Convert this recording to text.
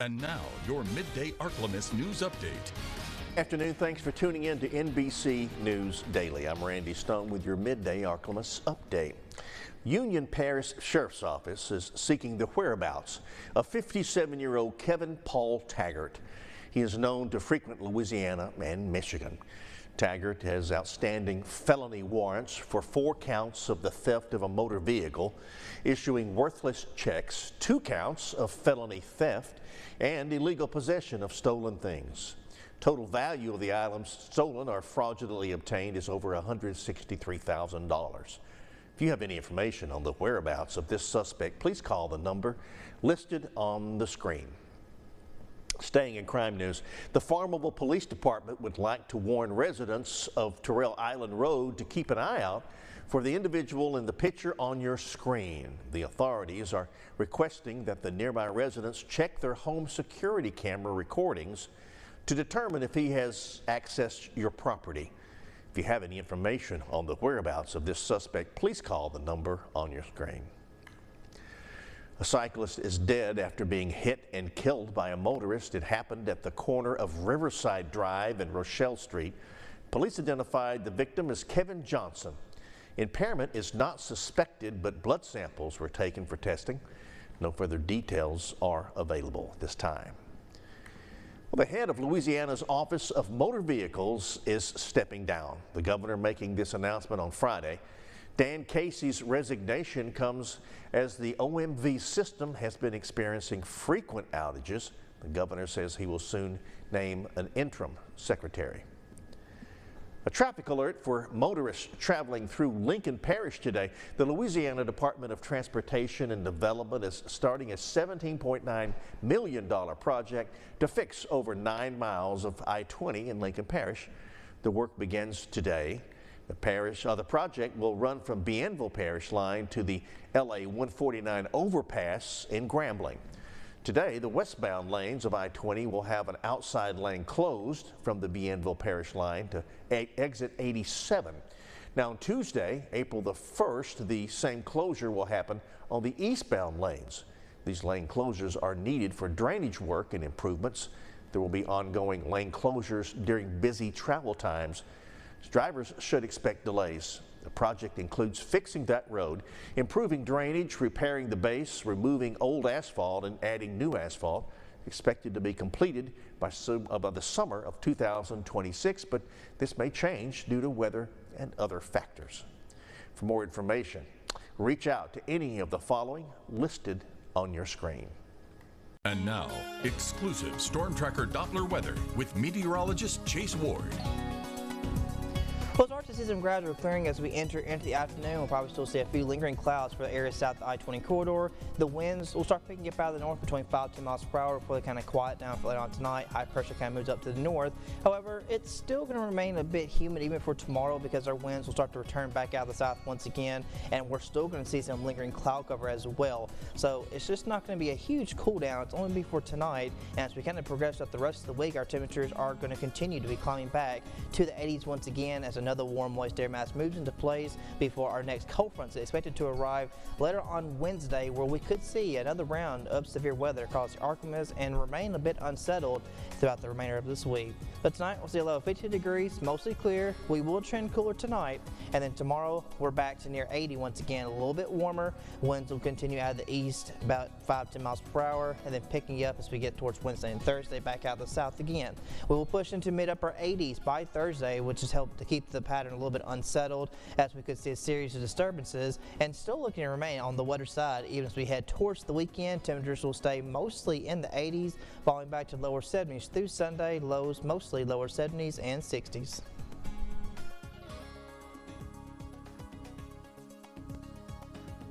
And now, your Midday Ark-La-Miss news update. Afternoon, thanks for tuning in to NBC News Daily. I'm Randy Stone with your Midday Ark-La-Miss update. Union Parish Sheriff's Office is seeking the whereabouts of 57-year-old Kevin Paul Taggart. He is known to frequent Louisiana and Michigan. Taggart has outstanding felony warrants for 4 counts of the theft of a motor vehicle, issuing worthless checks, 2 counts of felony theft, and illegal possession of stolen things. Total value of the items stolen or fraudulently obtained is over $163,000. If you have any information on the whereabouts of this suspect, please call the number listed on the screen. Staying in crime news, the Farmville Police Department would like to warn residents of Terrell Island Road to keep an eye out for the individual in the picture on your screen. The authorities are requesting that the nearby residents check their home security camera recordings to determine if he has accessed your property. If you have any information on the whereabouts of this suspect, please call the number on your screen. A cyclist is dead after being hit and killed by a motorist. It happened at the corner of Riverside Drive and Rochelle Street. Police identified the victim as Kevin Johnson. Impairment is not suspected, but blood samples were taken for testing. No further details are available at this time. Well, the head of Louisiana's Office of Motor Vehicles is stepping down. The governor making this announcement on Friday. Dan Casey's resignation comes as the OMV system has been experiencing frequent outages. The governor says he will soon name an interim secretary. A traffic alert for motorists traveling through Lincoln Parish today. The Louisiana Department of Transportation and Development is starting a $17.9 million project to fix over 9 miles of I-20 in Lincoln Parish. The work begins today. The project will run from Bienville Parish line to the LA 149 overpass in Grambling. Today, the westbound lanes of I-20 will have an outside lane closed from the Bienville Parish line to exit 87. Now on Tuesday, April the 1st, the same closure will happen on the eastbound lanes. These lane closures are needed for drainage work and improvements. There will be ongoing lane closures during busy travel times. Drivers should expect delays. The project includes fixing that road, improving drainage, repairing the base, removing old asphalt, and adding new asphalt. Expected to be completed by the summer of 2026, but this may change due to weather and other factors. For more information, reach out to any of the following listed on your screen. And now, exclusive Storm Tracker Doppler weather with meteorologist Chase Ward. We'll start to see some gradual clearing as we enter into the afternoon. We'll probably still see a few lingering clouds for the area south of the I-20 corridor. The winds will start picking up out of the north between 5 to 10 miles per hour before they kind of quiet down for later on tonight. High pressure kind of moves up to the north. However, it's still going to remain a bit humid even for tomorrow because our winds will start to return back out of the south once again, and we're still going to see some lingering cloud cover as well. So it's just not going to be a huge cool down. It's only be for tonight, and as we kind of progress throughout the rest of the week, our temperatures are going to continue to be climbing back to the 80s once again as another warm moist air mass moves into place before our next cold front is expected to arrive later on Wednesday, where we could see another round of severe weather across the Ark-La-Miss and remain a bit unsettled throughout the remainder of this week. But tonight we'll see a low of 52 degrees, mostly clear. We will trend cooler tonight, and then tomorrow we're back to near 80 once again, a little bit warmer. Winds will continue out of the east about 5 to 10 miles per hour, and then picking up as we get towards Wednesday and Thursday back out of the south again. We will push into mid-upper 80s by Thursday, which has helped to keep the pattern a little bit unsettled as we could see a series of disturbances, and still looking to remain on the wetter side even as we head towards the weekend. Temperatures will stay mostly in the 80s, falling back to lower 70s through Sunday. Lows mostly lower 70s and 60s.